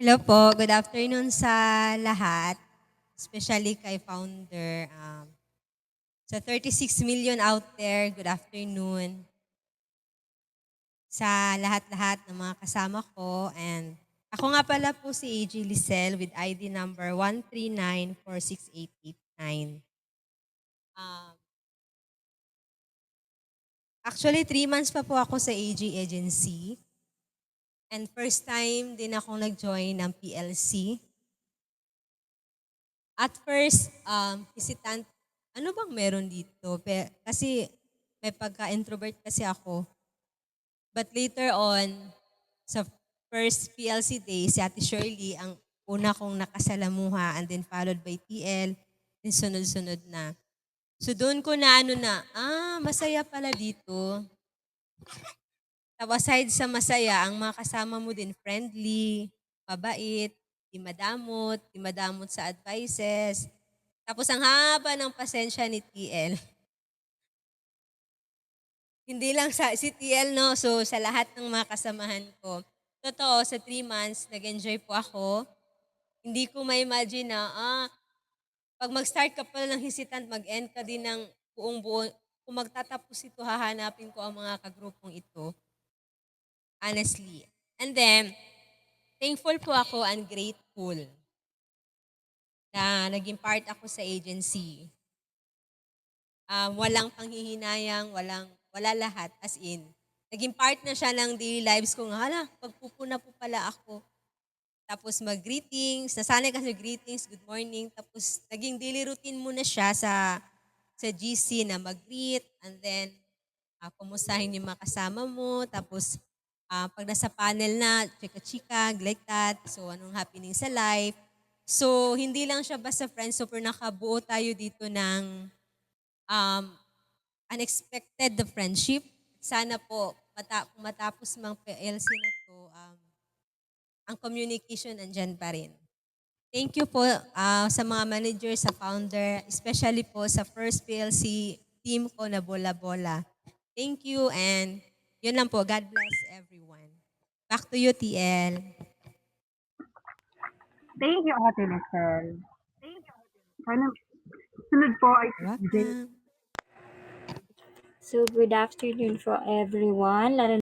Hello po, good afternoon sa lahat, especially kay founder. Sa 36 million out there, good afternoon. Sa lahat-lahat ng mga kasama ko. And ako nga pala po si AG Lisel with ID number 139468889. Um, Actually, 3 months pa po ako sa AG Agency. And first time din akong nag-join ng PLC. At first, hesitant, ano bang meron dito? Kasi may pagka-introvert kasi ako. But later on, sa first PLC day, si Ate Shirley ang una kong nakasalamuha and then followed by TL, then sunod-sunod na. So doon ko na masaya pala dito. Tapos aside sa masaya, ang mga kasama mo din friendly, mabait, di madamot sa advices. Tapos ang haba ng pasensya ni TL. Hindi lang sa si TL, no? So, sa lahat ng mga kasamahan ko. Totoo, sa 3 months, nag-enjoy po ako. Hindi ko ma-imagine na, pag mag-start ka pala ng hesitant, mag-end ka din ng buong buo. Kung magtatapos ito, hahanapin ko ang mga kagrupong ito. Honestly. And then, thankful po ako and grateful na naging part ako sa agency. Walang panghihinayang, wala lahat, as in. Naging part na siya ng daily lives ko nga, pagpupuna po pala ako. Tapos mag-greetings, nasanay kasi greetings, good morning. Tapos naging daily routine mo na siya sa GC na mag-greet, and then kumustahin yung mga kasama mo. Tapos pag nasa panel na, chika-chika, like that. So anong happening sa life. So hindi lang siya basta friends, super nakabuo tayo dito ng um, unexpected the friendship. Sana po, kung matapos mang PLC na to, ang communication andyan pa rin. Thank you po sa mga manager, sa founder, especially po sa first PLC team ko na Bola-Bola. Thank you and yun lang po. God bless everyone. Back to you, TL. Thank you, Ate Lisel. Ano, sunod po ay si Jay. Welcome. So good afternoon for everyone, lalo